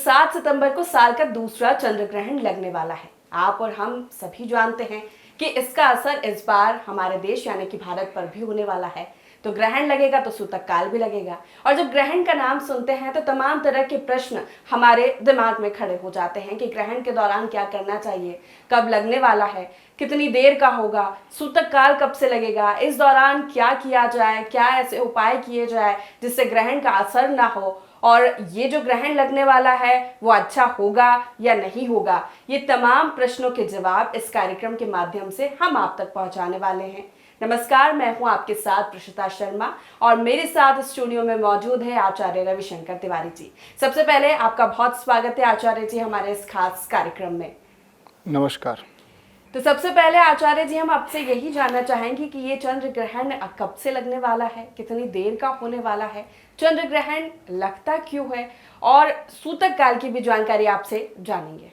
7 सितंबर को साल का दूसरा चंद्र ग्रहण लगने वाला है। आप और हम सभी जानते हैं कि इसका असर इस बार हमारे देश यानी कि भारत पर भी होने वाला है। तो ग्रहण लगेगा तो सूतक काल भी लगेगा, और जब ग्रहण का नाम सुनते हैं तो तमाम तरह के प्रश्न हमारे दिमाग में खड़े हो जाते हैं कि ग्रहण के दौरान क्या करना चाहिए, कब लगने वाला है, कितनी देर का होगा, सूतक काल कब से लगेगा, इस दौरान क्या किया जाए, क्या ऐसे उपाय किए जाए जिससे ग्रहण का असर ना हो, और ये जो ग्रहण लगने वाला है वो अच्छा होगा या नहीं होगा। ये तमाम प्रश्नों के जवाब इस कार्यक्रम के माध्यम से हम आप तक पहुंचाने वाले हैं। नमस्कार, मैं हूं आपके साथ प्रशिता शर्मा और मेरे साथ स्टूडियो में मौजूद है आचार्य रविशंकर तिवारी जी। सबसे पहले आपका बहुत स्वागत है आचार्य जी हमारे इस खास कार्यक्रम में। नमस्कार। तो सबसे पहले आचार्य जी हम आपसे यही जानना चाहेंगे कि ये चंद्र ग्रहण कब से लगने वाला है, कितनी देर का होने वाला है, चंद्र ग्रहण लगता क्यों है, और सूतक काल की भी जानकारी आपसे जानेंगे।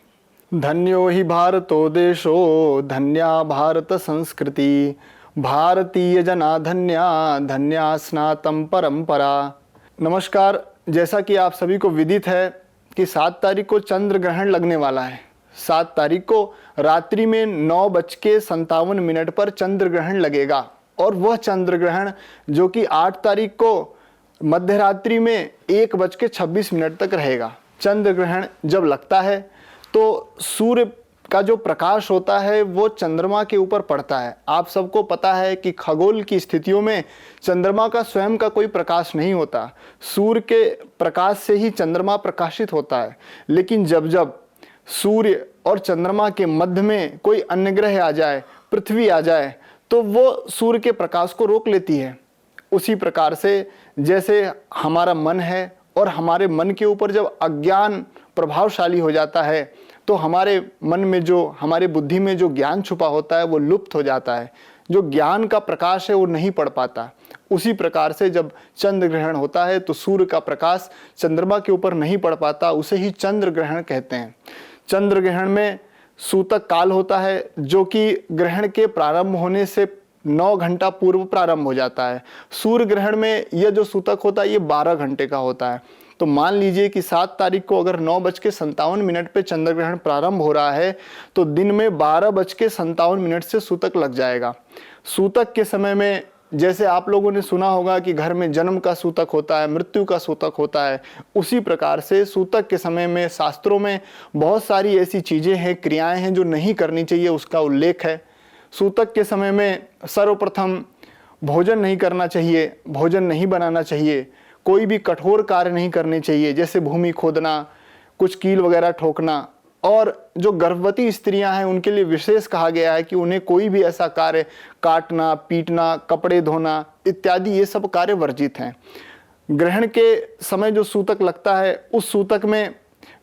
धन्यो ही भारतो देशो धन्या भारत संस्कृति भारतीय जना धन्या धन्या स्नातम परंपरा। नमस्कार। जैसा कि आप सभी को विदित है कि 7 तारीख को चंद्र ग्रहण लगने वाला है। 7 तारीख को रात्रि में 9:57 पर चंद्र ग्रहण लगेगा, और वह चंद्र ग्रहण जो कि 8 तारीख को मध्य रात्रि में 1:26 तक रहेगा। चंद्र ग्रहण जब लगता है तो सूर्य का जो प्रकाश होता है वो चंद्रमा के ऊपर पड़ता है। आप सबको पता है कि खगोल की स्थितियों में चंद्रमा का स्वयं का कोई प्रकाश नहीं होता, सूर्य के प्रकाश से ही चंद्रमा प्रकाशित होता है। लेकिन जब जब सूर्य और चंद्रमा के मध्य में कोई अन्य ग्रह आ जाए, पृथ्वी आ जाए, तो वो सूर्य के प्रकाश को रोक लेती है। उसी प्रकार से जैसे हमारा मन है और हमारे मन के ऊपर जब अज्ञान प्रभावशाली हो जाता है तो हमारे मन में जो, हमारे बुद्धि में जो ज्ञान छुपा होता है वो लुप्त हो जाता है, जो ज्ञान का प्रकाश है वो नहीं पड़ पाता। उसी प्रकार से जब चंद्र ग्रहण होता है तो सूर्य का प्रकाश चंद्रमा के ऊपर नहीं पड़ पाता, उसे ही चंद्र ग्रहण कहते हैं। चंद्र ग्रहण में सूतक काल होता है जो कि ग्रहण के प्रारंभ होने से 9 घंटा पूर्व प्रारंभ हो जाता है। सूर्य ग्रहण में यह जो सूतक होता है ये 12 घंटे का होता है। तो मान लीजिए कि 7 तारीख को अगर 9:57 पे चंद्र ग्रहण प्रारंभ हो रहा है तो दिन में 12:57 से सूतक लग जाएगा। सूतक के समय में जैसे आप लोगों ने सुना होगा कि घर में जन्म का सूतक होता है, मृत्यु का सूतक होता है, उसी प्रकार से सूतक के समय में शास्त्रों में बहुत सारी ऐसी चीज़ें हैं, क्रियाएं हैं जो नहीं करनी चाहिए, उसका उल्लेख है। सूतक के समय में सर्वप्रथम भोजन नहीं करना चाहिए, भोजन नहीं बनाना चाहिए, कोई भी कठोर कार्य नहीं करने चाहिए, जैसे भूमि खोदना, कुछ कील वगैरह ठोकना। और जो गर्भवती स्त्रियां हैं उनके लिए विशेष कहा गया है कि उन्हें कोई भी ऐसा कार्य, काटना, पीटना, कपड़े धोना इत्यादि, ये सब कार्य वर्जित हैं। ग्रहण के समय जो सूतक लगता है उस सूतक में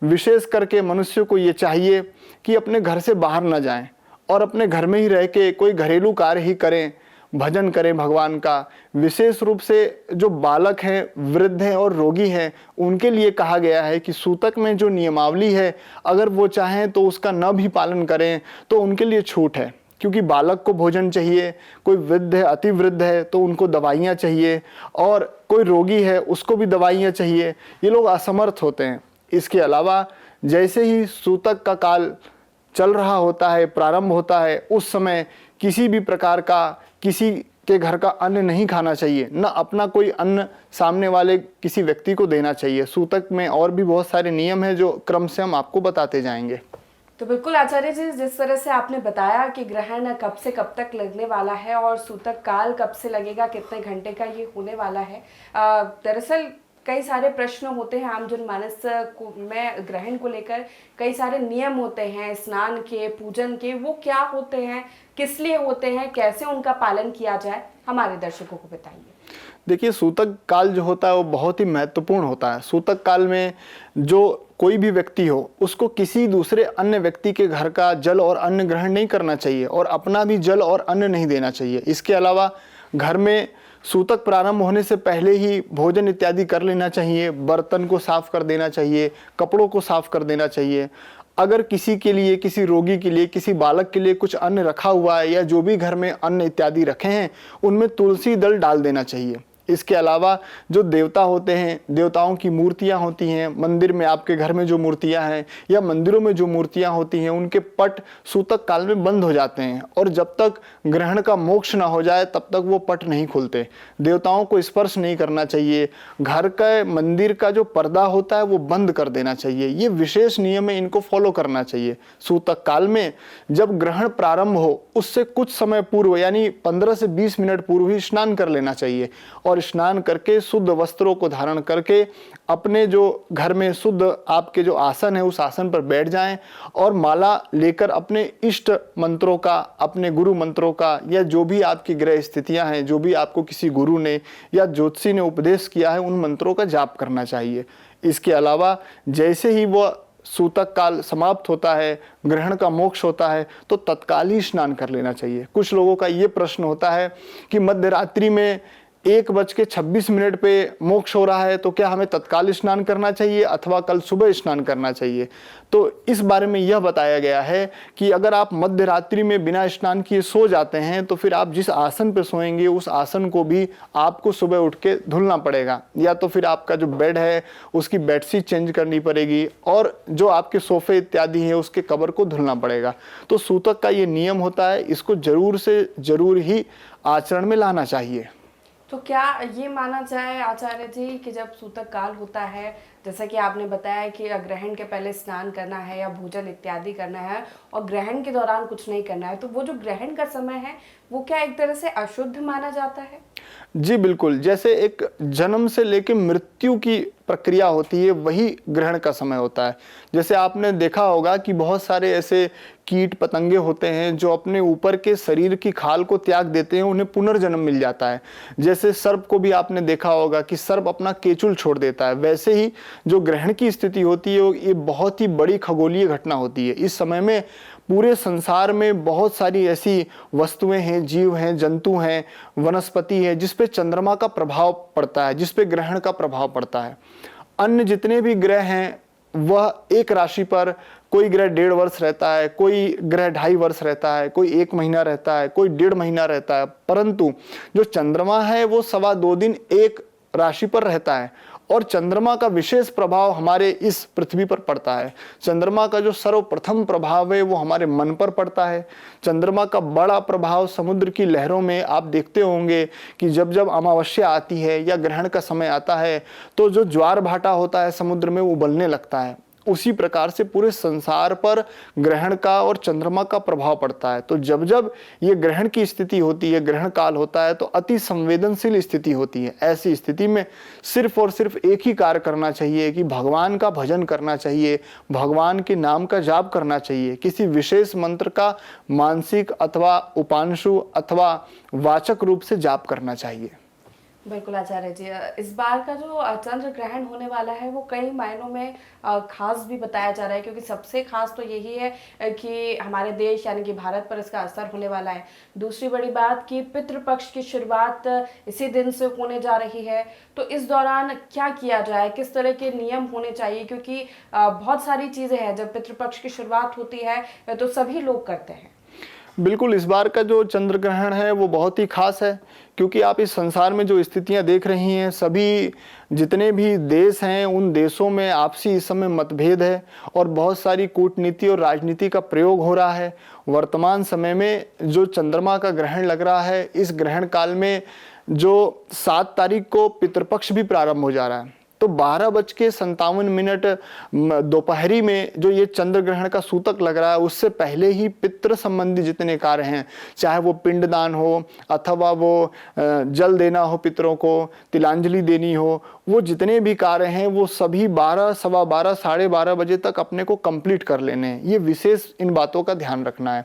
विशेष करके मनुष्य को ये चाहिए कि अपने घर से बाहर न जाएं और अपने घर में ही रह के कोई घरेलू कार्य ही करें, भजन करें भगवान का। विशेष रूप से जो बालक हैं, वृद्ध हैं और रोगी हैं, उनके लिए कहा गया है कि सूतक में जो नियमावली है अगर वो चाहें तो उसका न भी पालन करें तो उनके लिए छूट है। क्योंकि बालक को भोजन चाहिए, कोई वृद्ध है, अति वृद्ध है तो उनको दवाइयाँ चाहिए, और कोई रोगी है उसको भी दवाइयाँ चाहिए। ये लोग असमर्थ होते हैं। इसके अलावा जैसे ही सूतक का काल चल रहा होता है, प्रारंभ होता है, उस समय किसी भी प्रकार का किसी के घर का अन्न नहीं खाना चाहिए, न अपना कोई अन्न सामने वाले किसी व्यक्ति को देना चाहिए। सूतक में और भी बहुत सारे नियम हैं जो क्रम से हम आपको बताते जाएंगे। तो बिल्कुल आचार्य जी, जिस तरह से आपने बताया कि ग्रहण कब से कब तक लगने वाला है और सूतक काल कब से लगेगा, कितने घंटे का ये होने वाला है, दरअसल कई सारे प्रश्न होते हैं आम जनमानस में ग्रहण को लेकर। कई सारे नियम होते हैं स्नान के, पूजन के, वो क्या होते हैं, किस लिए होते हैं, कैसे उनका पालन किया जाए, हमारे दर्शकों को बताइए। देखिए, सूतक काल जो होता है वो बहुत ही महत्वपूर्ण होता है। सूतक काल में जो कोई भी व्यक्ति हो उसको किसी दूसरे अन्य व्यक्ति के घर का जल और अन्न ग्रहण नहीं करना चाहिए, और अपना भी जल और अन्न नहीं देना चाहिए। इसके अलावा घर में सूतक प्रारंभ होने से पहले ही भोजन इत्यादि कर लेना चाहिए, बर्तन को साफ कर देना चाहिए, कपड़ों को साफ कर देना चाहिए। अगर किसी के लिए, किसी रोगी के लिए, किसी बालक के लिए कुछ अन्न रखा हुआ है या जो भी घर में अन्न इत्यादि रखे हैं उनमें तुलसी दल डाल देना चाहिए। इसके अलावा जो देवता होते हैं, देवताओं की मूर्तियां होती हैं, मंदिर में आपके घर में जो मूर्तियां हैं या मंदिरों में जो मूर्तियां होती हैं, उनके पट सूतक काल में बंद हो जाते हैं और जब तक ग्रहण का मोक्ष ना हो जाए तब तक वो पट नहीं खुलते। देवताओं को स्पर्श नहीं करना चाहिए। घर का मंदिर का जो पर्दा होता है वो बंद कर देना चाहिए। ये विशेष नियम है, इनको फॉलो करना चाहिए। सूतक काल में जब ग्रहण प्रारंभ हो उससे कुछ समय पूर्व यानी 15 से 20 मिनट पूर्व ही स्नान कर लेना चाहिए और स्नान करके शुद्ध वस्त्रों को धारण करके अपने जो घर में शुद्ध आपके जो आसन है उस आसन पर बैठ जाएं और माला लेकर अपने इष्ट मंत्रों का, अपने गुरु मंत्रों का या जो भी आपकी ग्रह स्थितियां हैं, जो भी आपको किसी गुरु ने या ज्योतिषी ने उपदेश किया है, उन मंत्रों का जाप करना चाहिए। इसके अलावा जैसे ही वह सूतक काल समाप्त होता है, ग्रहण का मोक्ष होता है, तो तत्काल ही स्नान कर लेना चाहिए। कुछ लोगों का ये प्रश्न होता है कि मध्य रात्रि में 1:26 पे मोक्ष हो रहा है, तो क्या हमें तत्काल स्नान करना चाहिए अथवा कल सुबह स्नान करना चाहिए? तो इस बारे में यह बताया गया है कि अगर आप मध्य रात्रि में बिना स्नान किए सो जाते हैं तो फिर आप जिस आसन पर सोएंगे उस आसन को भी आपको सुबह उठ के धुलना पड़ेगा, या तो फिर आपका जो बेड है उसकी बेडशीट चेंज करनी पड़ेगी और जो आपके सोफे इत्यादि हैं उसके कवर को धुलना पड़ेगा। तो सूतक का ये नियम होता है, इसको जरूर से जरूर ही आचरण में लाना चाहिए। तो क्या ये माना जाए आचार्य जी कि जब सूतक काल होता है, जैसा कि आपने बताया कि ग्रहण के पहले स्नान करना है या भोजन इत्यादि करना है और ग्रहण के दौरान कुछ नहीं करना है, तो वो जो ग्रहण का समय है वो क्या एक तरह से अशुद्ध माना जाता है? जी बिल्कुल, जैसे एक जन्म से लेकर मृत्यु की प्रक्रिया होती है वही ग्रहण का समय होता है। जैसे आपने देखा होगा कि बहुत सारे ऐसे कीट पतंगे होते हैं जो अपने ऊपर के शरीर की खाल को त्याग देते हैं, उन्हें पुनर्जन्म मिल जाता है। जैसे सर्प को भी आपने देखा होगा कि सर्प अपना केचुल छोड़ देता है, वैसे ही जो ग्रहण की स्थिति होती है ये बहुत ही बड़ी खगोलीय घटना होती है। इस समय में पूरे संसार में बहुत सारी ऐसी वस्तुएं हैं, जीव हैं, जंतु हैं, वनस्पति है जिस पे चंद्रमा का प्रभाव पड़ता है, जिस पे ग्रहण का प्रभाव पड़ता है। अन्य जितने भी ग्रह हैं वह एक राशि पर कोई ग्रह 1.5 वर्ष रहता है, कोई ग्रह 2.5 वर्ष रहता है, कोई 1 महीना रहता है, कोई 1.5 महीना रहता है, परंतु जो चंद्रमा है वो 2.25 दिन एक राशि पर रहता है और चंद्रमा का विशेष प्रभाव हमारे इस पृथ्वी पर पड़ता है। चंद्रमा का जो सर्वप्रथम प्रभाव है वो हमारे मन पर पड़ता है। चंद्रमा का बड़ा प्रभाव समुद्र की लहरों में आप देखते होंगे कि जब जब अमावस्या आती है या ग्रहण का समय आता है तो जो ज्वार भाटा होता है समुद्र में वो उबलने लगता है। उसी प्रकार से पूरे संसार पर ग्रहण का और चंद्रमा का प्रभाव पड़ता है। तो जब जब ये ग्रहण की स्थिति होती है, ग्रहण काल होता है, तो अति संवेदनशील स्थिति होती है। ऐसी स्थिति में सिर्फ और सिर्फ एक ही कार्य करना चाहिए कि भगवान का भजन करना चाहिए, भगवान के नाम का जाप करना चाहिए। किसी विशेष मंत्र का मानसिक अथवा उपांशु अथवा वाचक रूप से जाप करना चाहिए। बिल्कुल आचार्य जी, इस बार का जो चंद्र ग्रहण होने वाला है वो कई मायनों में खास भी बताया जा रहा है, क्योंकि सबसे खास तो यही है कि हमारे देश यानी कि भारत पर इसका असर होने वाला है। दूसरी बड़ी बात कि पितृपक्ष की शुरुआत इसी दिन से होने जा रही है, तो इस दौरान क्या किया जाए, किस तरह के नियम होने चाहिए, क्योंकि बहुत सारी चीज़ें हैं। जब पितृपक्ष की शुरुआत होती है तो सभी लोग करते हैं। बिल्कुल, इस बार का जो चंद्र ग्रहण है वो बहुत ही खास है, क्योंकि आप इस संसार में जो स्थितियां देख रही हैं, सभी जितने भी देश हैं उन देशों में आपसी इस समय मतभेद है और बहुत सारी कूटनीति और राजनीति का प्रयोग हो रहा है। वर्तमान समय में जो चंद्रमा का ग्रहण लग रहा है, इस ग्रहण काल में जो 7 तारीख को पितृपक्ष भी प्रारंभ हो जा रहा है, तो 12:57 दोपहरी में जो ये चंद्र ग्रहण का सूतक लग रहा है उससे पहले ही पितृ संबंधी जितने कार्य हैं, चाहे वो पिंडदान हो अथवा वो जल देना हो, पितरों को तिलांजलि देनी हो, वो जितने भी कार्य हैं वो सभी 12, 12:15, 12:30 बजे तक अपने को कंप्लीट कर लेने हैं। ये विशेष इन बातों का ध्यान रखना है।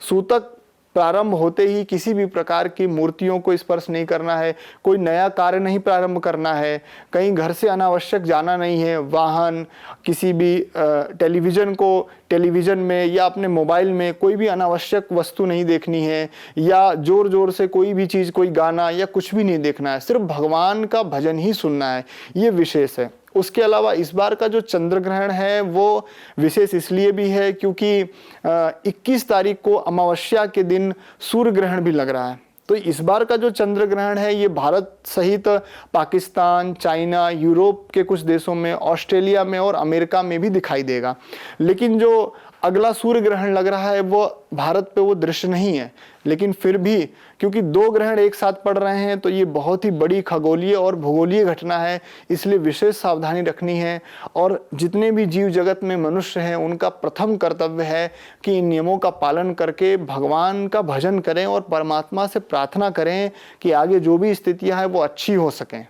सूतक प्रारंभ होते ही किसी भी प्रकार की मूर्तियों को स्पर्श नहीं करना है, कोई नया कार्य नहीं प्रारंभ करना है, कहीं घर से अनावश्यक जाना नहीं है, वाहन, किसी भी टेलीविज़न में या अपने मोबाइल में कोई भी अनावश्यक वस्तु नहीं देखनी है, या जोर जोर से कोई भी चीज़, कोई गाना या कुछ भी नहीं देखना है, सिर्फ भगवान का भजन ही सुनना है। ये विशेष है। उसके अलावा इस बार का जो चंद्र ग्रहण है वो विशेष इसलिए भी है क्योंकि 21 तारीख को अमावस्या के दिन सूर्य ग्रहण भी लग रहा है। तो इस बार का जो चंद्र ग्रहण है ये भारत सहित पाकिस्तान, चाइना, यूरोप के कुछ देशों में, ऑस्ट्रेलिया में और अमेरिका में भी दिखाई देगा। लेकिन जो अगला सूर्य ग्रहण लग रहा है वो भारत पे वो दृश्य नहीं है, लेकिन फिर भी क्योंकि दो ग्रहण एक साथ पड़ रहे हैं तो ये बहुत ही बड़ी खगोलीय और भूगोलीय घटना है, इसलिए विशेष सावधानी रखनी है। और जितने भी जीव जगत में मनुष्य हैं उनका प्रथम कर्तव्य है कि इन नियमों का पालन करके भगवान का भजन करें और परमात्मा से प्रार्थना करें कि आगे जो भी स्थितियां हैं वो अच्छी हो सकें।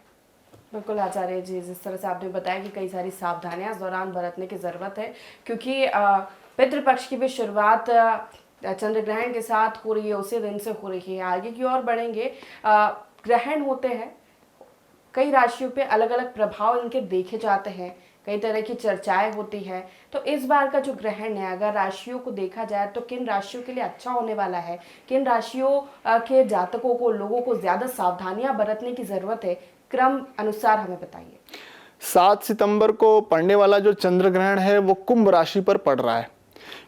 बिल्कुल आचार्य जी, जिस तरह से आपने बताया कि कई सारी सावधानियां इस दौरान बरतने की ज़रूरत है, क्योंकि पितृपक्ष की भी शुरुआत चंद्र ग्रहण के साथ हो रही है, उसी दिन से हो रही है। आगे की ओर बढ़ेंगे, ग्रहण होते हैं, कई राशियों पे अलग अलग प्रभाव इनके देखे जाते हैं, कई तरह की चर्चाएं होती हैं। तो इस बार का जो ग्रहण है, अगर राशियों को देखा जाए तो किन राशियों के लिए अच्छा होने वाला है, किन राशियों के जातकों को, लोगों को ज़्यादा सावधानियां बरतने की ज़रूरत है, क्रम अनुसार हमें बताइए। 7 सितंबर को पड़ने वाला जो चंद्र ग्रहण है वो कुंभ राशि पर पड़ रहा है।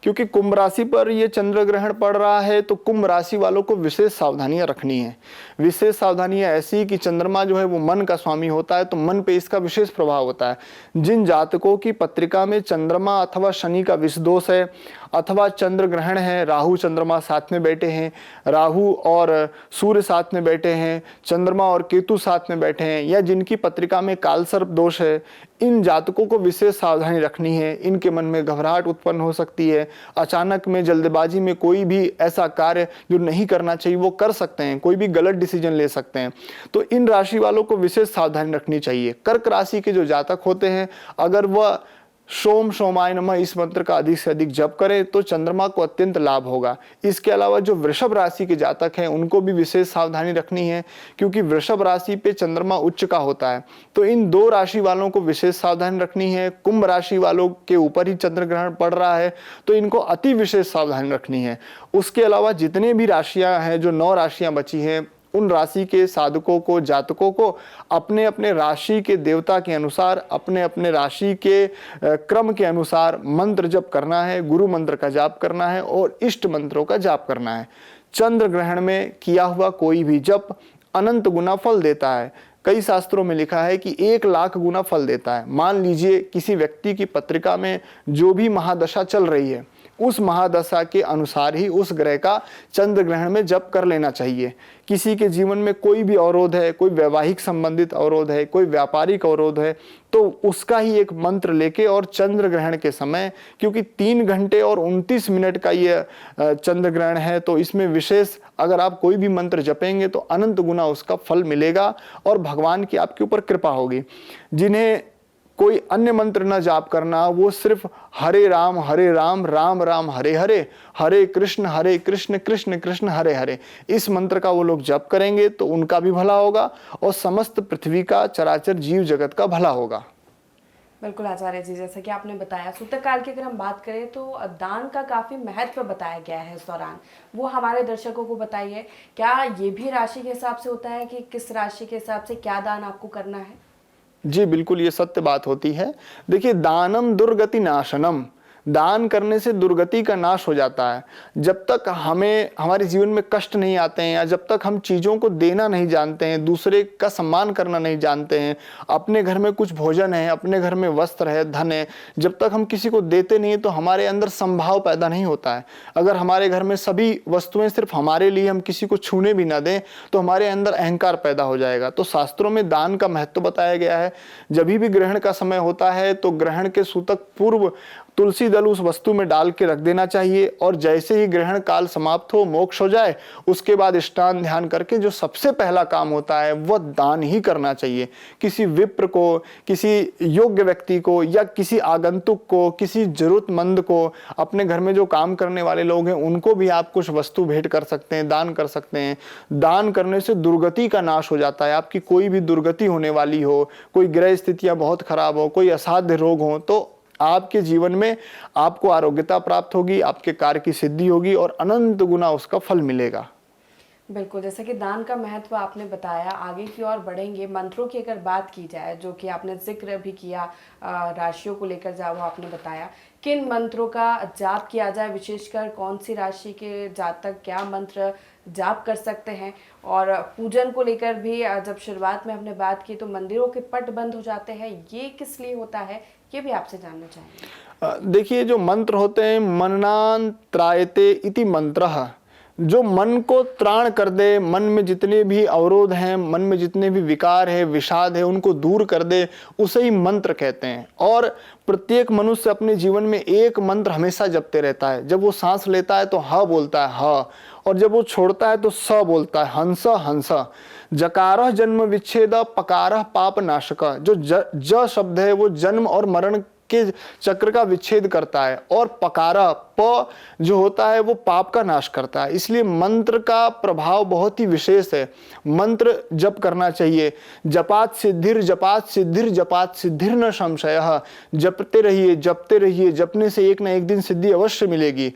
क्योंकि कुंभ राशि पर ये चंद्र ग्रहण पड़ रहा है तो कुंभ राशि वालों को विशेष सावधानियां रखनी है। विशेष सावधानियां ऐसी कि चंद्रमा जो है वो मन का स्वामी होता है, तो मन पे इसका विशेष प्रभाव होता है। जिन जातकों की पत्रिका में चंद्रमा अथवा शनि का विष दोष है अथवा चंद्र ग्रहण है, राहु चंद्रमा साथ में बैठे हैं, राहु और सूर्य साथ में बैठे हैं, चंद्रमा और केतु साथ में बैठे हैं, या जिनकी पत्रिका में कालसर्प दोष है, इन जातकों को विशेष सावधानी रखनी है। इनके मन में घबराहट उत्पन्न हो सकती है, अचानक में जल्दबाजी में कोई भी ऐसा कार्य जो नहीं करना चाहिए वो कर सकते हैं, कोई भी गलत डिसीजन ले सकते हैं। तो इन राशि वालों को विशेष सावधानी रखनी चाहिए। कर्क राशि के जो जातक होते हैं, अगर वह सोम सोमाय नमः इस मंत्र का अधिक से अधिक जप करें तो चंद्रमा को अत्यंत लाभ होगा। इसके अलावा जो वृषभ राशि के जातक हैं उनको भी विशेष सावधानी रखनी है, क्योंकि वृषभ राशि पे चंद्रमा उच्च का होता है। तो इन दो राशि वालों को विशेष सावधानी रखनी है। कुंभ राशि वालों के ऊपर ही चंद्र ग्रहण पड़ रहा है तो इनको अति विशेष सावधानी रखनी है। उसके अलावा जितने भी राशियां हैं, जो 9 राशियां बची हैं, उन राशि के साधकों को, जातकों को अपने अपने राशि के देवता के अनुसार, अपने अपने राशि के क्रम के अनुसार मंत्र जप करना है, गुरु मंत्र का जाप करना है और इष्ट मंत्रों का जाप करना है। चंद्र ग्रहण में किया हुआ कोई भी जप अनंत गुना फल देता है। कई शास्त्रों में लिखा है कि 1,00,000 गुना फल देता है। मान लीजिए किसी व्यक्ति की पत्रिका में जो भी महादशा चल रही है, उस महादशा के अनुसार ही उस ग्रह का चंद्र ग्रहण में जप कर लेना चाहिए। किसी के जीवन में कोई भी अवरोध है, कोई वैवाहिक संबंधित अवरोध है, कोई व्यापारिक अवरोध है, तो उसका ही एक मंत्र लेके और चंद्र ग्रहण के समय, क्योंकि 3 घंटे और 29 मिनट का ये चंद्र ग्रहण है, तो इसमें विशेष अगर आप कोई भी मंत्र जपेंगे तो अनंत गुना उसका फल मिलेगा और भगवान की आपके ऊपर कृपा होगी। जिन्हें कोई अन्य मंत्र न जाप करना, वो सिर्फ हरे राम राम राम हरे हरे, हरे कृष्ण कृष्ण कृष्ण हरे हरे, इस मंत्र का वो लोग जप करेंगे तो उनका भी भला होगा और समस्त पृथ्वी का, चराचर जीव जगत का भला होगा। बिल्कुल आचार्य जी, जैसे कि आपने बताया, सूतक काल की अगर हम बात करें तो दान का काफी महत्व बताया गया है इस दौरान, वो हमारे दर्शकों को बताइए। क्या ये भी राशि के हिसाब से होता है कि किस राशि के हिसाब से क्या दान आपको करना है? जी बिल्कुल, ये सत्य बात होती है। देखिए, दानम दुर्गति नाशनम, दान करने से दुर्गति का नाश हो जाता है। जब तक हमें हमारे जीवन में कष्ट नहीं आते हैं, या जब तक हम चीज़ों को देना नहीं जानते हैं, दूसरे का सम्मान करना नहीं जानते हैं, अपने घर में कुछ भोजन है, अपने घर में वस्त्र है, धन है, जब तक हम किसी को देते नहीं तो हमारे अंदर संभाव पैदा नहीं होता है। अगर हमारे घर में सभी वस्तुएं सिर्फ हमारे लिए, हम किसी को छूने भी ना दें, तो हमारे अंदर अहंकार पैदा हो जाएगा। तो शास्त्रों में दान का महत्व बताया गया है। जब भी ग्रहण का समय होता है तो ग्रहण के सूतक पूर्व तुलसी दल उस वस्तु में डाल के रख देना चाहिए, और जैसे ही ग्रहण काल समाप्त हो, मोक्ष हो जाए, उसके बाद स्नान ध्यान करके जो सबसे पहला काम होता है वह दान ही करना चाहिए। किसी विप्र को, किसी योग्य व्यक्ति को, या किसी आगंतुक को, किसी जरूरतमंद को, अपने घर में जो काम करने वाले लोग हैं उनको भी आप कुछ वस्तु भेंट कर सकते हैं, दान कर सकते हैं। दान करने से दुर्गति का नाश हो जाता है। आपकी कोई भी दुर्गति होने वाली हो, कोई ग्रह स्थितियां बहुत खराब हो, कोई असाध्य रोग हो, तो आपके जीवन में आपको आरोग्यता प्राप्त होगी, आपके कार्य की सिद्धि होगी और अनंत गुना उसका फल मिलेगा। बिल्कुल, जैसा कि दान का महत्व आपने बताया, आगे की ओर बढ़ेंगे। मंत्रों की अगर बात की जाए, जो कि आपने ज़िक्र भी किया, राशियों को लेकर वो आपने बताया, किन मंत्रों का जाप किया जाए, विशेषकर कौन-सी राशि के जातक क्या मंत्र जाप कर सकते हैं? और पूजन को लेकर भी जब शुरुआत में हमने बात की, तो मंदिरों के पट बंद हो जाते हैं, ये किस लिए होता है? ये भी आपसे जानना चाहेंगे। देखिए, जो मंत्र होते हैं, मननान् त्रायते इति मंत्रः, जो मन को त्राण कर दे, मन में जितने भी अवरोध हैं, मन में जितने भी विकार है, विषाद है, उनको दूर कर दे, उसे ही मंत्र कहते हैं। और प्रत्येक मनुष्य अपने जीवन में एक मंत्र हमेशा जपते रहता है। जब वो सांस लेता है तो ह बोलता है ह, और जब वो छोड़ता है तो स बोलता है, हंस हंस। जकारः जन्म विच्छेद, पकारः पाप नाशक। जो ज शब्द है वो जन्म और मरण के चक्र का विच्छेद करता है, और पकारा प जो होता है वो पाप का नाश करता है। इसलिए मंत्र का प्रभाव बहुत ही विशेष है। मंत्र जप करना चाहिए। जपात सिद्धिर जपात सिद्धिर जपात सिद्धिर न संशयः। जपते रहिए, जपते रहिए, जपने से एक ना एक दिन सिद्धि अवश्य मिलेगी।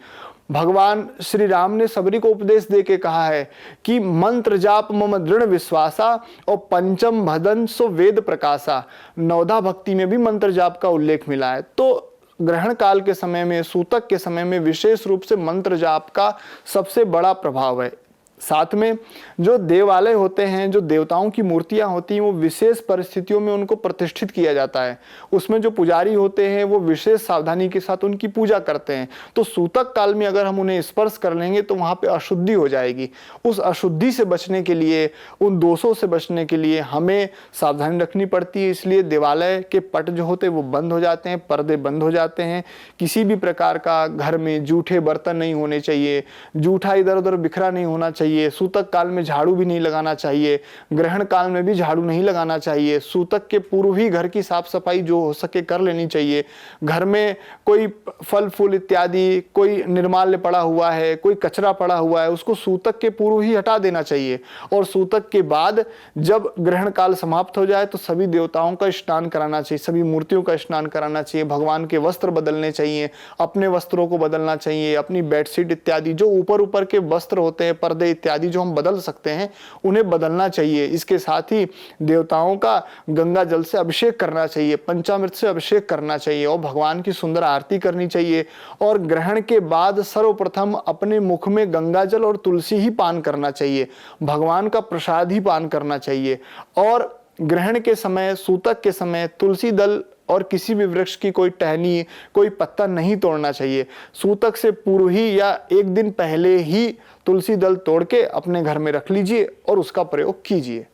भगवान श्री राम ने सबरी को उपदेश दे के कहा है कि मंत्र जाप मम दृढ़ विश्वासा, और पंचम भदन सो वेद प्रकाशा। नवधा भक्ति में भी मंत्र जाप का उल्लेख मिला है। तो ग्रहण काल के समय में, सूतक के समय में विशेष रूप से मंत्र जाप का सबसे बड़ा प्रभाव है। साथ में जो देवालय होते हैं, जो देवताओं की मूर्तियां होती हैं, वो विशेष परिस्थितियों में उनको प्रतिष्ठित किया जाता है। उसमें जो पुजारी होते हैं वो विशेष सावधानी के साथ उनकी पूजा करते हैं। तो सूतक काल में अगर हम उन्हें स्पर्श कर लेंगे तो वहां पे अशुद्धि हो जाएगी। उस अशुद्धि से बचने के लिए, उन दोषों से बचने के लिए हमें सावधानी रखनी पड़ती है। इसलिए देवालय के पट जो होते हैं वो बंद हो जाते हैं, पर्दे बंद हो जाते हैं। किसी भी प्रकार का घर में जूठे बर्तन नहीं होने चाहिए, जूठा इधर उधर बिखरा नहीं होना चाहिए। सूतक काल में झाड़ू भी नहीं लगाना चाहिए, ग्रहण काल में भी झाड़ू नहीं लगाना चाहिए। सूतक के पूर्व ही घर की साफ सफाई जो हो सके कर लेनी चाहिए। घर में कोई फल फूल इत्यादि, कोई निर्माल्य पड़ा हुआ है, कोई कचरा पड़ा हुआ है, उसको सूतक के पूर्व ही हटा देना चाहिए। और सूतक के बाद जब ग्रहण काल समाप्त हो जाए तो सभी देवताओं का स्नान कराना चाहिए, सभी मूर्तियों का स्नान कराना चाहिए, भगवान के वस्त्र बदलने चाहिए, अपने वस्त्रों को बदलना चाहिए, अपनी बेडशीट इत्यादि जो ऊपर ऊपर के वस्त्र होते हैं, पर्दे इत्यादि जो हम बदल सकते हैं, उन्हें बदलना चाहिए। इसके साथ ही देवताओं का गंगा जल से अभिषेक करना चाहिए, पंचामृत से अभिषेक करना चाहिए, और भगवान की सुंदर आरती करनी चाहिए। और ग्रहण के बाद सर्वप्रथम अपने मुख में गंगा जल और तुलसी ही पान करना चाहिए, भगवान का प्रसाद ही पान करना चाहिए। और ग्रहण के समय, सूतक के समय तुलसी दल और किसी भी वृक्ष की कोई टहनी, कोई पत्ता नहीं तोड़ना चाहिए। सूतक से पूर्व ही या एक दिन पहले ही तुलसी दल तोड़ के अपने घर में रख लीजिए और उसका प्रयोग कीजिए।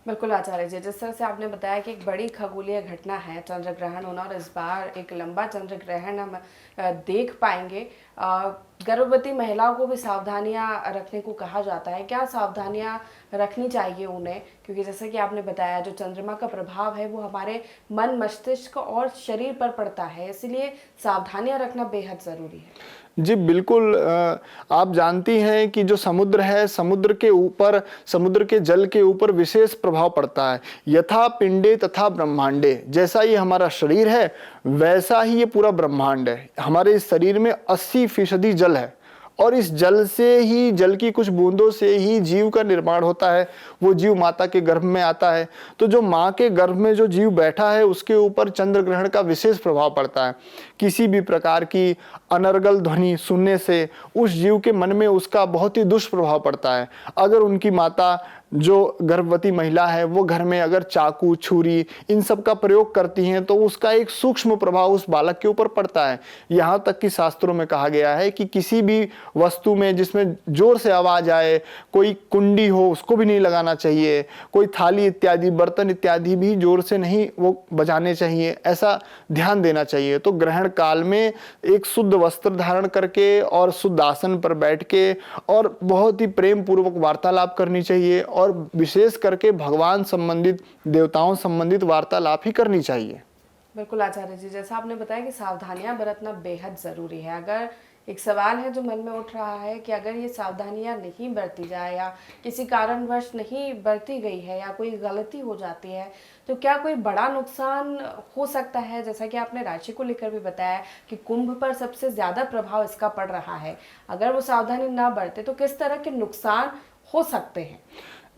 बिल्कुल आचार्य जी, जिस तरह से आपने बताया कि एक बड़ी खगोलीय घटना है चंद्र ग्रहण होना, और इस बार एक लंबा चंद्र ग्रहण हम देख पाएंगे। गर्भवती महिलाओं को भी सावधानियां रखने को कहा जाता है, क्या सावधानियां रखनी चाहिए उन्हें? क्योंकि जैसे कि आपने बताया, जो चंद्रमा का प्रभाव है वो हमारे मन, मस्तिष्क और शरीर पर पड़ता है, इसलिए सावधानियां रखना बेहद ज़रूरी है। जी बिल्कुल। आप जानती हैं कि जो समुद्र है, समुद्र के ऊपर, समुद्र के जल के ऊपर विशेष प्रभाव पड़ता है। यथा पिंडे तथा ब्रह्मांडे, जैसा ये हमारा शरीर है वैसा ही ये पूरा ब्रह्मांड है। हमारे इस शरीर में 80% जल है, और इस जल से ही, जल की कुछ बूंदों से ही जीव का निर्माण होता है। वो जीव माता के गर्भ में आता है। तो जो माँ के गर्भ में जो जीव बैठा है उसके ऊपर चंद्र ग्रहण का विशेष प्रभाव पड़ता है। किसी भी प्रकार की अनर्गल ध्वनि सुनने से उस जीव के मन में उसका बहुत ही दुष्प्रभाव पड़ता है। अगर उनकी माता, जो गर्भवती महिला है, वो घर में अगर चाकू, छुरी इन सब का प्रयोग करती हैं तो उसका एक सूक्ष्म प्रभाव उस बालक के ऊपर पड़ता है। यहाँ तक कि शास्त्रों में कहा गया है कि किसी भी वस्तु में जिसमें जोर से आवाज आए, कोई कुंडी हो उसको भी नहीं लगाना चाहिए, कोई थाली इत्यादि, बर्तन इत्यादि भी जोर से नहीं वो बजाने चाहिए, ऐसा ध्यान देना चाहिए। तो ग्रहण काल में एक शुद्ध वस्त्र धारण करके और शुद्ध आसन पर बैठ के और बहुत ही प्रेम पूर्वक वार्तालाप करनी चाहिए, और विशेष करके भगवान संबंधित, देवताओं संबंधित वार्तालाप ही करनी चाहिए। बिल्कुल आचार्य जी, जैसा आपने बताया कि सावधानियां बरतना बेहद ज़रूरी है। अगर एक सवाल है जो मन में उठ रहा है कि अगर ये सावधानियां नहीं बरती जाए या किसी कारणवश नहीं बरती गई है या कोई गलती हो जाती है तो क्या कोई बड़ा नुकसान हो सकता है? जैसा कि आपने राशि को लेकर भी बताया कि कुंभ पर सबसे ज़्यादा प्रभाव इसका पड़ रहा है, अगर वो सावधानी ना बरते तो किस तरह के नुकसान हो सकते हैं?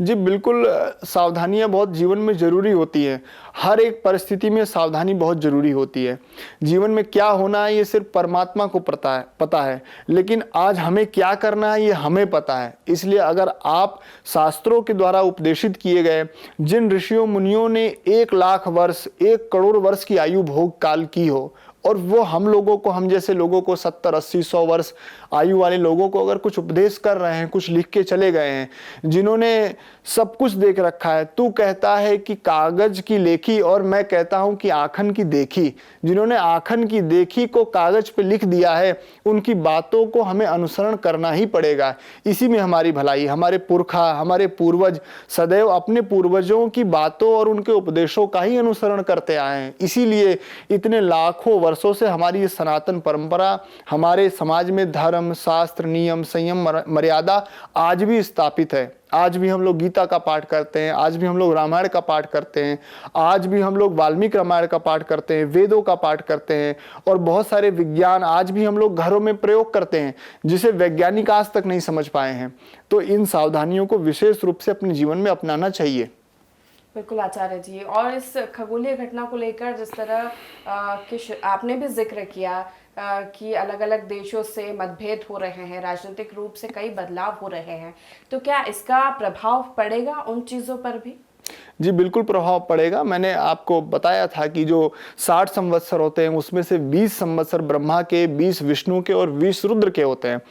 जी बिल्कुल, सावधानियाँ बहुत जीवन में ज़रूरी होती हैं। हर एक परिस्थिति में सावधानी बहुत ज़रूरी होती है। जीवन में क्या होना है ये सिर्फ परमात्मा को पता है, लेकिन आज हमें क्या करना है ये हमें पता है। इसलिए अगर आप शास्त्रों के द्वारा उपदेशित किए गए जिन ऋषियों मुनियों ने 1 लाख वर्ष 1 करोड़ वर्ष की आयु भोग काल की हो, और वो हम लोगों को, हम जैसे लोगों को 70 80 100 वर्ष आयु वाले लोगों को अगर कुछ उपदेश कर रहे हैं, कुछ लिख के चले गए हैं, जिन्होंने सब कुछ देख रखा है, तू कहता है कि कागज की लेखी और मैं कहता हूं कि आखन की देखी, जिन्होंने आखन की देखी को कागज पे लिख दिया है, उनकी बातों को हमें अनुसरण करना ही पड़ेगा। इसी में हमारी भलाई। हमारे पुरखा, हमारे पूर्वज सदैव अपने पूर्वजों की बातों और उनके उपदेशों का ही अनुसरण करते आए हैं। इसीलिए इतने लाखों वर्षों से हमारी ये सनातन परंपरा, हमारे समाज में धर्म, शास्त्र, नियम, संयम, मर्यादा आज भी स्थापित है। आज भी हम लोग गीता का पाठ करते हैं, आज भी हम लोग रामायण का पाठ करते हैं, आज भी हम लोग वाल्मीकि रामायण का पाठ करते हैं, वेदों का पाठ करते हैं, और बहुत सारे विज्ञान आज भी हम लोग घरों में प्रयोग करते हैं जिसे वैज्ञानिक आज तक नहीं समझ पाए हैं। तो इन सावधानियों को विशेष रूप से अपने जीवन में अपनाना चाहिए। बिल्कुल आचार्य जी, और इस खगोलीय घटना को लेकर जिस तरह आपने भी जिक्र किया कि अलग अलग देशों से मतभेद हो रहे हैं, राजनीतिक रूप से कई बदलाव हो रहे हैं, तो क्या इसका प्रभाव पड़ेगा उन चीज़ों पर भी? जी बिल्कुल प्रभाव पड़ेगा। मैंने आपको बताया था कि जो 60 संवत्सर होते हैं उसमें से 20 संवत्सर ब्रह्मा के, 20 विष्णु के और 20 रुद्र के होते हैं।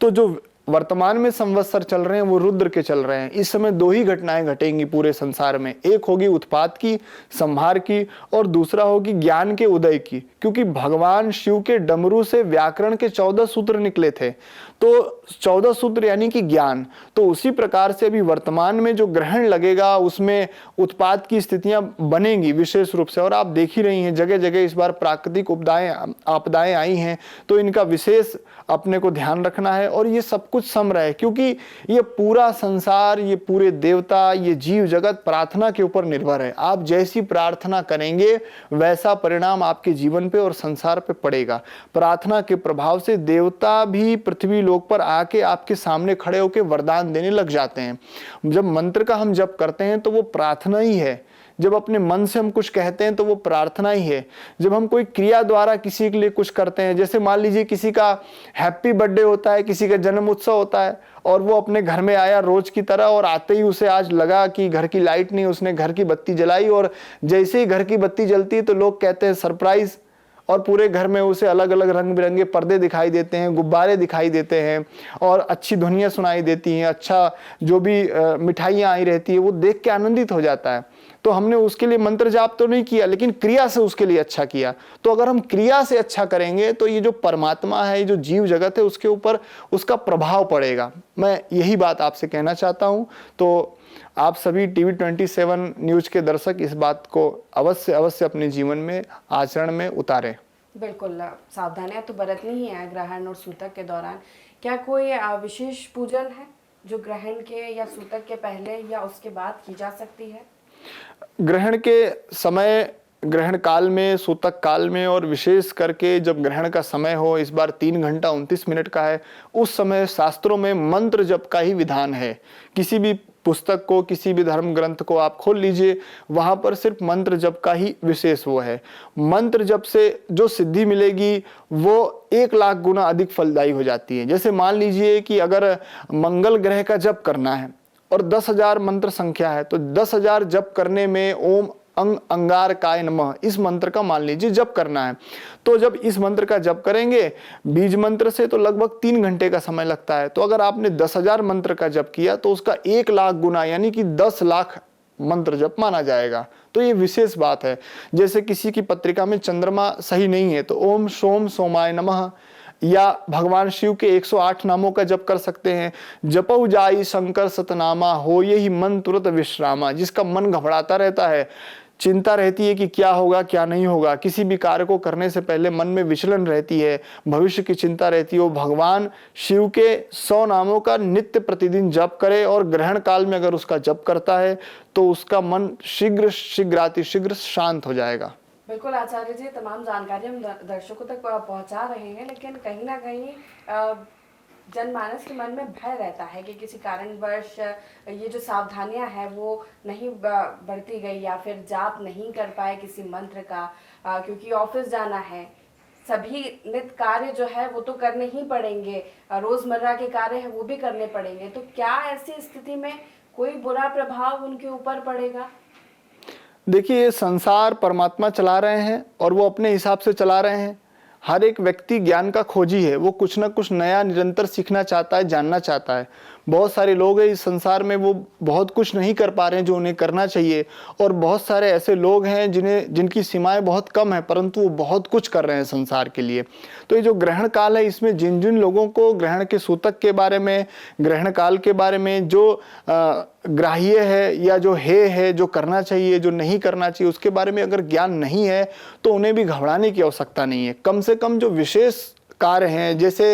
तो जो वर्तमान में संवत्सर चल रहे हैं वो रुद्र के चल रहे हैं। इस समय 2 ही घटनाएं घटेंगी पूरे संसार में, एक होगी उत्पात की, संहार की, और दूसरा होगी ज्ञान के उदय की। क्योंकि भगवान शिव के डमरू से व्याकरण के 14 सूत्र निकले थे, तो 14 सूत्र यानी कि ज्ञान। तो उसी प्रकार से अभी वर्तमान में जो ग्रहण लगेगा उसमें उत्पात की स्थितियां बनेंगी विशेष रूप से। और आप देख ही रही हैं जगह जगह इस बार प्राकृतिक आपदाएं आई हैं, तो इनका विशेष अपने को ध्यान रखना है। और ये सब कुछ सम रहे, क्योंकि ये पूरा संसार, ये पूरे देवता, ये जीव जगत प्रार्थना के ऊपर निर्भर है। आप जैसी प्रार्थना करेंगे वैसा परिणाम आपके जीवन पे और संसार पे पड़ेगा। प्रार्थना के प्रभाव से देवता भी पृथ्वी लोक पर आके आपके सामने खड़े होकर वरदान देने लग जाते हैं। जब मंत्र का हम जप करते हैं तो वो प्रार्थना ही है। जब अपने मन से हम कुछ कहते हैं तो वो प्रार्थना ही है। जब हम कोई क्रिया द्वारा किसी के लिए कुछ करते हैं, जैसे मान लीजिए किसी का हैप्पी बर्थडे होता है, किसी का जन्म उत्सव होता है, और वो अपने घर में आया रोज की तरह, और आते ही उसे आज लगा कि घर की लाइट नहीं, उसने घर की बत्ती जलाई, और जैसे ही घर की बत्ती जलती है तो लोग कहते हैं सरप्राइज, और पूरे घर में उसे अलग अलग रंग बिरंगे पर्दे दिखाई देते हैं, गुब्बारे दिखाई देते हैं, और अच्छी ध्वनियाँ सुनाई देती हैं, अच्छा जो भी मिठाइयाँ आई रहती है वो देख के आनंदित हो जाता है। तो हमने उसके लिए मंत्र जाप तो नहीं किया, लेकिन क्रिया से उसके लिए अच्छा किया। तो अगर हम क्रिया से अच्छा करेंगे तो ये जो परमात्मा है, ये जो जीव जगत है, उसके ऊपर उसका प्रभाव पड़ेगा। मैं यही बात आपसे कहना चाहता हूँ। तो आप सभी टीवी 27 न्यूज के दर्शक इस बात को अवश्य अवश्य अपने जीवन में आचरण में उतारें। बिल्कुल, सावधानियां तो बरतनी ही है ग्रहण और सूतक के दौरान। क्या कोई विशेष पूजन है जो ग्रहण के या सूतक के पहले या उसके बाद की जा सकती है? ग्रहण के समय, ग्रहण काल में, सूतक काल में, और विशेष करके जब ग्रहण का समय हो, इस बार 3 घंटा 29 मिनट का है, उस समय शास्त्रों में मंत्र जप का ही विधान है। किसी भी पुस्तक को, किसी भी धर्म ग्रंथ को आप खोल लीजिए, वहां पर सिर्फ मंत्र जप का ही विशेष वो है। मंत्र जप से जो सिद्धि मिलेगी वो 1 लाख गुना अधिक फलदायी हो जाती है। जैसे मान लीजिए कि अगर मंगल ग्रह का जप करना है और 10,000 मंत्र संख्या है, तो 10,000 जप करने में ओम अंगारकाय नमः इस मंत्र का मान लीजिए जप करना है। तो जब इस मंत्र का जप करेंगे बीज मंत्र से, तो लगभग 3 घंटे का समय लगता है। तो अगर आपने 10,000 मंत्र का जप किया तो उसका 1 लाख गुना यानी कि 10 लाख मंत्र जप माना जाएगा। तो ये विशेष बात है। जैसे किसी की पत्रिका में चंद्रमा सही नहीं है तो ओम सोम सोमाय नमः, या भगवान शिव के 108 नामों का जप कर सकते हैं। जपौ जाई शंकर सतनामा, हो यही मन तुरंत विश्रामा। जिसका मन घबराता रहता है, चिंता रहती है कि क्या होगा क्या नहीं होगा, किसी भी कार्य को करने से पहले मन में विचलन रहती है, भविष्य की चिंता रहती है, वो भगवान शिव के 100 नामों का नित्य प्रतिदिन जप करे, और ग्रहण काल में अगर उसका जप करता है तो उसका मन शीघ्र शांत हो जाएगा। बिल्कुल आचार्य जी, तमाम जानकारी हम दर्शकों तक पहुंचा रहे हैं, लेकिन कहीं ना कहीं जनमानस के मन में भय रहता है कि किसी कारणवश ये जो सावधानियां हैं वो नहीं बढ़ती गई या फिर जाप नहीं कर पाए किसी मंत्र का, क्योंकि ऑफिस जाना है, सभी नित्य कार्य जो है वो तो करने ही पड़ेंगे, रोजमर्रा के कार्य है वो भी करने पड़ेंगे, तो क्या ऐसी स्थिति में कोई बुरा प्रभाव उनके ऊपर पड़ेगा? देखिए, ये संसार परमात्मा चला रहे हैं और वो अपने हिसाब से चला रहे हैं। हर एक व्यक्ति ज्ञान का खोजी है, वो कुछ ना कुछ नया निरंतर सीखना चाहता है, जानना चाहता है। बहुत सारे लोग हैं इस संसार में, वो बहुत कुछ नहीं कर पा रहे हैं जो उन्हें करना चाहिए, और बहुत सारे ऐसे लोग हैं जिनकी सीमाएं बहुत कम है, परंतु वो बहुत कुछ कर रहे हैं संसार के लिए। तो ये जो ग्रहण काल है, इसमें जिन जिन लोगों को ग्रहण के सूतक के बारे में, ग्रहण काल के बारे में जो ग्राह्य है या जो है जो करना चाहिए, जो नहीं करना चाहिए, उसके बारे में अगर ज्ञान नहीं है तो उन्हें भी घबराने की आवश्यकता नहीं है। कम से कम जो विशेष कार्य हैं, जैसे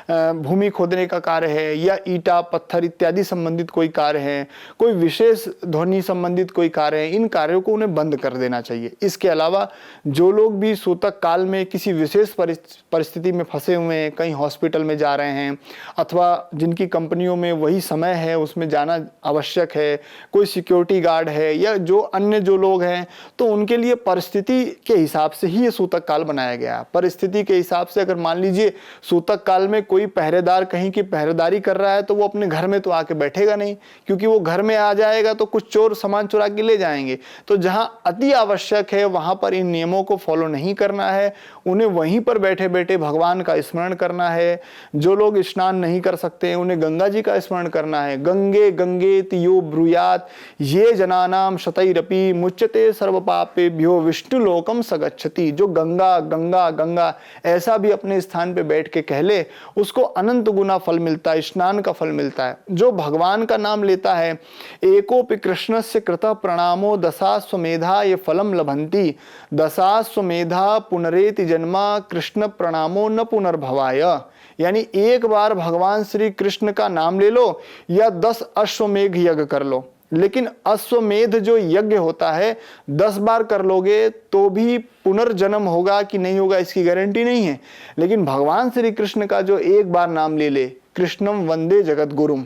भूमि खोदने का कार्य है या ईंटा पत्थर इत्यादि संबंधित कोई कार्य है, कोई विशेष ध्वनि संबंधित कोई कार्य है, इन कार्यों को उन्हें बंद कर देना चाहिए। इसके अलावा जो लोग भी सूतक काल में किसी विशेष परिस्थिति में फंसे हुए हैं, कहीं हॉस्पिटल में जा रहे हैं, अथवा जिनकी कंपनियों में वही समय है उसमें जाना आवश्यक है, कोई सिक्योरिटी गार्ड है या जो अन्य जो लोग हैं, तो उनके लिए परिस्थिति के हिसाब से ही ये सूतक काल बनाया गया। परिस्थिति के हिसाब से अगर मान लीजिए सूतक काल में कोई पहरेदार कहीं की पहरेदारी कर रहा है, तो वो अपने घर में तो आके बैठेगा नहीं, क्योंकि वो घर में आ जाएगा तो कुछ चोर सामान चुरा के ले जाएंगे। तो जहां अति आवश्यक है वहां पर इन नियमों को फॉलो नहीं करना है, उन्हें वहीं पर बैठे बैठे भगवान का स्मरण करना है। जो लोग स्नान नहीं कर सकते हैं उन्हें गंगा जी का स्मरण करना है। गंगे गंगेति यो ब्रूयात ये जनानाम शतैरपि मुच्यते सर्व पापेभ्यो विष्णु लोकम सगच्छति। जो गंगा गंगा गंगा ऐसा भी अपने स्थान पे बैठ के कह ले, उसको अनंत गुना फल मिलता है, स्नान का फल मिलता है। जो भगवान का नाम लेता है, एकोपि कृष्णस्य कृतः प्रणामो दशाश्वमेधा ये फलम लभंती, दशाश्वमेधा पुनरेति जन्मा कृष्ण प्रणामो न पुनर्भवाय। यानी एक बार भगवान श्री कृष्ण का नाम ले लो या 10 अश्वमेघ यज्ञ कर लो, लेकिन अश्वमेध जो यज्ञ होता है 10 बार कर लोगे तो भी पुनर्जन्म होगा कि नहीं होगा इसकी गारंटी नहीं है। लेकिन भगवान श्री कृष्ण का जो एक बार नाम ले ले, कृष्णम वंदे जगत गुरुम,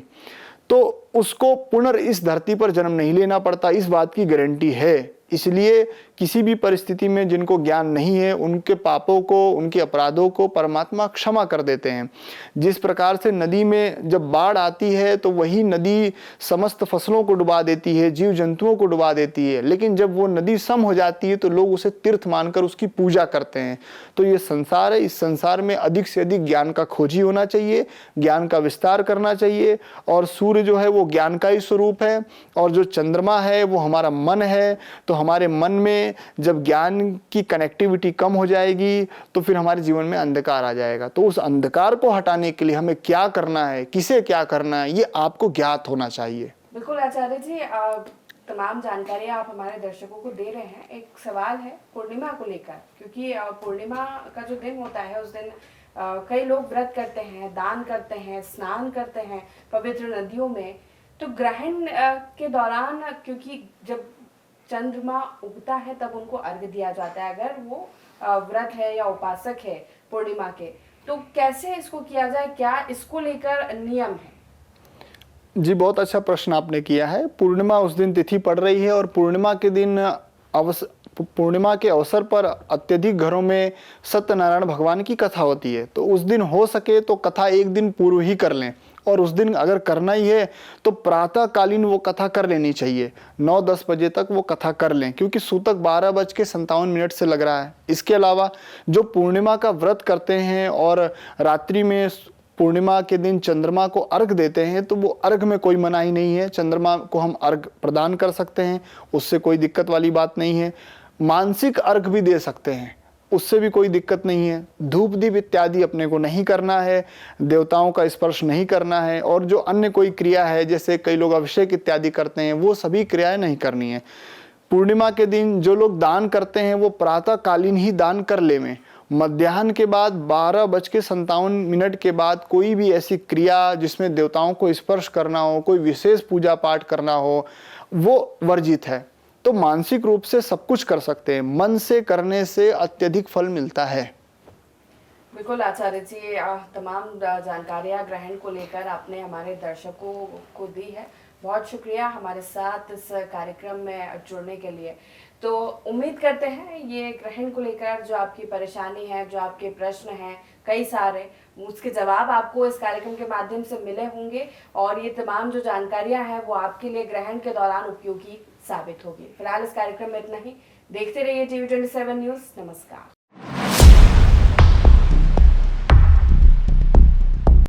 तो उसको पुनर् इस धरती पर जन्म नहीं लेना पड़ता, इस बात की गारंटी है। इसलिए किसी भी परिस्थिति में जिनको ज्ञान नहीं है उनके पापों को, उनके अपराधों को परमात्मा क्षमा कर देते हैं। जिस प्रकार से नदी में जब बाढ़ आती है तो वही नदी समस्त फसलों को डुबा देती है, जीव जंतुओं को डुबा देती है, लेकिन जब वो नदी सम हो जाती है तो लोग उसे तीर्थ मानकर उसकी पूजा करते हैं। तो ये संसार है, इस संसार में अधिक से अधिक ज्ञान का खोजी होना चाहिए, ज्ञान का विस्तार करना चाहिए। और सूर्य जो है वो ज्ञान का ही स्वरूप है, और जो चंद्रमा है वो हमारा मन है। तो हमारे मन में जब ज्ञान की कनेक्टिविटी कम हो जाएगी तो फिर हमारे जीवन में अंधकार आ जाएगा। तो उस अंधकार को हटाने के लिए हमें क्या करना है, किसे क्या करना है, ये आपको ज्ञात होना चाहिए। बिल्कुल आचार्य जी, तमाम जानकारी आप हमारे दर्शकों को दे रहे हैं। एक सवाल है पूर्णिमा को लेकर, क्योंकि पूर्णिमा का जो दिन होता है उस दिन कई लोग व्रत करते हैं, दान करते हैं, स्नान करते हैं पवित्र नदियों में। तो ग्रहण के दौरान, क्योंकि जब चंद्रमा उगता है तब उनको अर्घ्य दिया जाता है, अगर वो व्रत है या उपासक है पूर्णिमा के, तो कैसे इसको किया जाए, क्या इसको लेकर नियम है? जी, बहुत अच्छा प्रश्न आपने किया है। पूर्णिमा उस दिन तिथि पड़ रही है और पूर्णिमा के दिन पूर्णिमा के अवसर पर अत्यधिक घरों में सत्यनारायण भगवान की कथा होती है। तो उस दिन हो सके तो कथा एक दिन पूर्व ही कर लें, और उस दिन अगर करना ही है तो प्रातःकालीन वो कथा कर लेनी चाहिए, 9-10 बजे तक वो कथा कर लें, क्योंकि सूतक 12:57 से लग रहा है। इसके अलावा जो पूर्णिमा का व्रत करते हैं और रात्रि में पूर्णिमा के दिन चंद्रमा को अर्घ देते हैं, तो वो अर्घ में कोई मनाही नहीं है, चंद्रमा को हम अर्घ प्रदान कर सकते हैं, उससे कोई दिक्कत वाली बात नहीं है। मानसिक अर्घ भी दे सकते हैं, उससे भी कोई दिक्कत नहीं है। धूप दीप इत्यादि अपने को नहीं करना है, देवताओं का स्पर्श नहीं करना है, और जो अन्य कोई क्रिया है जैसे कई लोग अभिषेक इत्यादि करते हैं, वो सभी क्रियाएं नहीं करनी है। पूर्णिमा के दिन जो लोग दान करते हैं वो प्रातःकालीन ही दान कर लें। मध्याह्न के बाद 12:57 के बाद कोई भी ऐसी क्रिया जिसमें देवताओं को स्पर्श करना हो, कोई विशेष पूजा पाठ करना हो, वो वर्जित है। तो मानसिक रूप से सब कुछ कर सकते हैं, मन से करने से अत्यधिक फल मिलता है। बिल्कुल आचार्य जी, तमाम जानकारियाँ ग्रहण को लेकर आपने हमारे दर्शकों को दी है। बहुत शुक्रिया हमारे साथ इस कार्यक्रम में जुड़ने के लिए। तो उम्मीद करते हैं ये ग्रहण को लेकर जो आपकी परेशानी है, जो आपके प्रश्न हैं कई सारे, उसके जवाब आपको इस कार्यक्रम के माध्यम से मिले होंगे और ये तमाम जो जानकारियाँ हैं वो आपके लिए ग्रहण के दौरान उपयोगी साबित होगी। फिलहाल इस कार्यक्रम में इतना ही। देखते रहिए TV27 न्यूज़। नमस्कार।